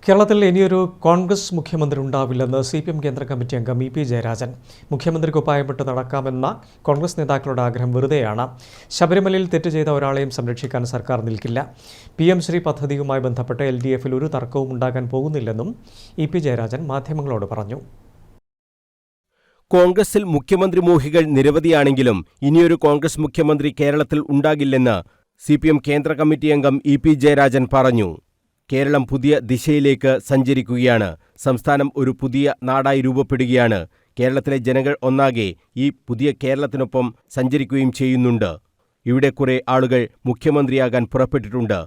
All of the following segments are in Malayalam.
കേരളത്തിൽ ഇനിയൊരു കോൺഗ്രസ് മുഖ്യമന്ത്രി ഉണ്ടാവില്ലെന്ന് CPM കേന്ദ്ര കമ്മിറ്റി അംഗം EP ജയരാജൻ. മുഖ്യമന്ത്രിക്കൊപ്പായപ്പെട്ട് നടക്കാമെന്ന കോൺഗ്രസ് നേതാക്കളുടെ ആഗ്രഹം വെറുതെയാണ്. ശബരിമലയിൽ തെറ്റ് ചെയ്ത ഒരാളെയും സംരക്ഷിക്കാൻ സർക്കാർ നിൽക്കില്ല. PM ശ്രീ പദ്ധതിയുമായി ബന്ധപ്പെട്ട് LDF-ൽ ഒരു തർക്കവും ഉണ്ടാകാൻ പോകുന്നില്ലെന്നും EP ജയരാജൻ മാധ്യമങ്ങളോട് പറഞ്ഞു. കോൺഗ്രസിൽ മുഖ്യമന്ത്രി മോഹികൾ നിരവധിയാണെങ്കിലും ഇനിയൊരു കോൺഗ്രസ് മുഖ്യമന്ത്രി കേരളത്തിൽ ഉണ്ടാകില്ലെന്ന് CPM കേന്ദ്ര കമ്മിറ്റി അംഗം EP ജയരാജൻ പറഞ്ഞു. കേരളം പുതിയ ദിശയിലേക്ക് സഞ്ചരിക്കുകയാണ്. സംസ്ഥാനം ഒരു പുതിയ നാടായി രൂപപ്പെടുകയാണ്. കേരളത്തിലെ ജനങ്ങൾ ഒന്നാകെ ഈ പുതിയ കേരളത്തിനൊപ്പം സഞ്ചരിക്കുകയും ചെയ്യുന്നുണ്ട്. ഇവിടെ കുറെ ആളുകൾ മുഖ്യമന്ത്രിയാകാൻ പുറപ്പെട്ടിട്ടുണ്ട്.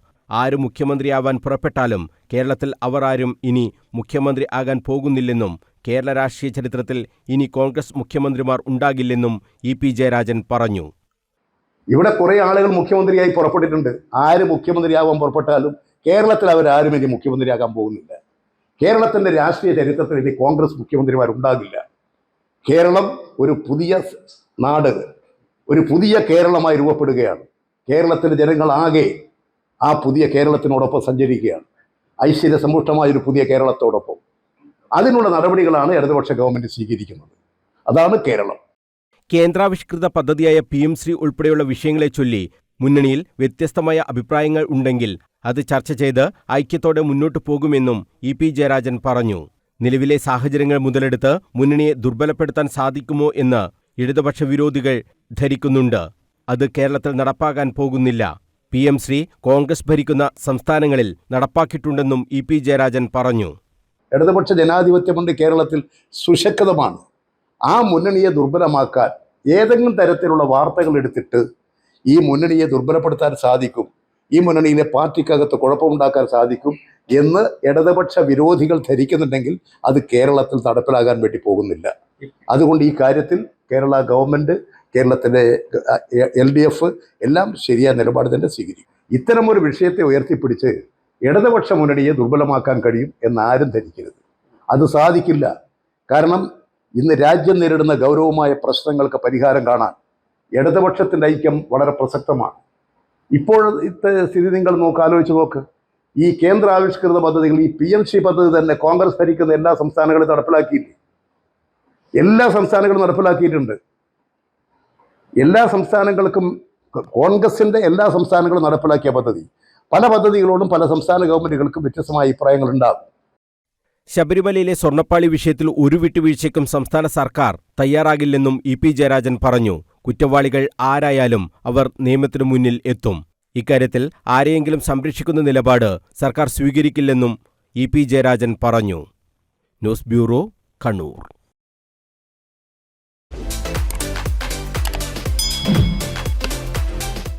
ആര് മുഖ്യമന്ത്രിയാവാൻ പുറപ്പെട്ടാലും കേരളത്തിൽ അവർ ആരും ഇനി മുഖ്യമന്ത്രി ആകാൻ പോകുന്നില്ലെന്നും കേരള രാഷ്ട്രീയ ചരിത്രത്തിൽ ഇനി കോൺഗ്രസ് മുഖ്യമന്ത്രിമാർ ഉണ്ടാകില്ലെന്നും EP ജയരാജൻ പറഞ്ഞു. ഇവിടെ കുറെ ആളുകൾ മുഖ്യമന്ത്രിയായി പുറപ്പെട്ടിട്ടുണ്ട്. ആര് മുഖ്യമന്ത്രിയാവാൻ പുറപ്പെട്ടാലും കേരളത്തിൽ അവരാരും ഇനി മുഖ്യമന്ത്രിയാകാൻ പോകുന്നില്ല. കേരളത്തിൻ്റെ രാഷ്ട്രീയ ചരിത്രത്തിൽ ഇനി കോൺഗ്രസ് മുഖ്യമന്ത്രിമാരുണ്ടാകില്ല. കേരളം ഒരു പുതിയ നാട്, ഒരു പുതിയ കേരളമായി രൂപപ്പെടുകയാണ്. കേരളത്തിലെ ജനങ്ങളാകെ ആ പുതിയ കേരളത്തിനോടൊപ്പം സഞ്ചരിക്കുകയാണ്. ഐശ്വര്യസമ്പുഷ്ടമായൊരു പുതിയ കേരളത്തോടൊപ്പം. അതിനുള്ള നടപടികളാണ് ഇടതുപക്ഷ ഗവൺമെൻറ് സ്വീകരിക്കുന്നത്. അതാണ് കേരളം. കേന്ദ്രാവിഷ്കൃത പദ്ധതിയായ PM ശ്രീ ഉൾപ്പെടെയുള്ള വിഷയങ്ങളെ ചൊല്ലി മുന്നണിയിൽ വ്യത്യസ്തമായ അഭിപ്രായങ്ങൾ ഉണ്ടെങ്കിൽ അത് ചർച്ച ചെയ്ത് ഐക്യത്തോടെ മുന്നോട്ടു പോകുമെന്നും EP ജയരാജൻ പറഞ്ഞു. നിലവിലെ സാഹചര്യങ്ങൾ മുതലെടുത്ത് മുന്നണിയെ ദുർബലപ്പെടുത്താൻ സാധിക്കുമോ എന്ന് ഇടതുപക്ഷ വിരോധികൾ ധരിക്കുന്നുണ്ട്. അത് കേരളത്തിൽ നടപ്പാകാൻ പോകുന്നില്ല. PM ശ്രീ കോൺഗ്രസ് ഭരിക്കുന്ന സംസ്ഥാനങ്ങളിൽ നടപ്പാക്കിയിട്ടുണ്ടെന്നും EP ജയരാജൻ പറഞ്ഞു. ഇടതുപക്ഷ ജനാധിപത്യമുണ്ട് കേരളത്തിൽ സുശക്തമാണ്. ആ മുന്നണിയെ ദുർബലമാക്കാൻ ഏതെങ്കിലും തരത്തിലുള്ള വാർത്തകൾ എടുത്തിട്ട് ഈ മുന്നണിയെ ദുർബലപ്പെടുത്താൻ സാധിക്കും, ഈ മുന്നണിയിലെ പാർട്ടിക്കകത്ത് കുഴപ്പമുണ്ടാക്കാൻ സാധിക്കും എന്ന് ഇടതുപക്ഷ വിരോധികൾ ധരിക്കുന്നുണ്ടെങ്കിൽ അത് കേരളത്തിൽ നടപ്പിലാകാൻ വേണ്ടി പോകുന്നില്ല. അതുകൊണ്ട് ഈ കാര്യത്തിൽ കേരള ഗവൺമെൻറ്, കേരളത്തിലെ LDF എല്ലാം ശരിയായ നിലപാട് തന്നെ സ്വീകരിക്കും. ഇത്തരമൊരു വിഷയത്തെ ഉയർത്തിപ്പിടിച്ച് ഇടതുപക്ഷ മുന്നണിയെ ദുർബലമാക്കാൻ കഴിയും എന്നാരും ധരിക്കരുത്. അത് സാധിക്കില്ല. കാരണം ഇന്ന് രാജ്യം നേരിടുന്ന ഗൗരവമായ പ്രശ്നങ്ങൾക്ക് പരിഹാരം കാണാൻ ഇടതുപക്ഷത്തിൻ്റെ ഐക്യം വളരെ പ്രസക്തമാണ്. ഇപ്പോഴത്തെ സ്ഥിതി നിങ്ങൾ ആലോചിച്ച് നോക്ക്. ഈ കേന്ദ്രാവിഷ്കൃത പദ്ധതികൾ, ഈ PM ശ്രീ പദ്ധതി തന്നെ കോൺഗ്രസ് ഭരിക്കുന്ന എല്ലാ സംസ്ഥാനങ്ങളും നടപ്പിലാക്കിയില്ലേ? എല്ലാ സംസ്ഥാനങ്ങളും നടപ്പിലാക്കിയിട്ടുണ്ട്. എല്ലാ സംസ്ഥാനങ്ങൾക്കും കോൺഗ്രസിൻ്റെ എല്ലാ സംസ്ഥാനങ്ങളും നടപ്പിലാക്കിയ പദ്ധതി. പല പദ്ധതികളോടും പല സംസ്ഥാന ഗവൺമെൻറ്റുകൾക്കും വ്യത്യസ്തമായ അഭിപ്രായങ്ങൾ ഉണ്ടാകും. ശബരിമലയിലെ സ്വർണ്ണപ്പാളി വിഷയത്തിൽ ഒരു വിട്ടുവീഴ്ചയ്ക്കും സംസ്ഥാന സർക്കാർ തയ്യാറാകില്ലെന്നും EP ജയരാജൻ പറഞ്ഞു. കുറ്റവാളികൾ ആരായാലും അവർ നിയമത്തിനു മുന്നിൽ എത്തും. ഇക്കാര്യത്തിൽ ആരെയെങ്കിലും സംരക്ഷിക്കുന്ന നിലപാട് സർക്കാർ സ്വീകരിക്കില്ലെന്നും EP ജയരാജൻ പറഞ്ഞു. News bureau, Kannur.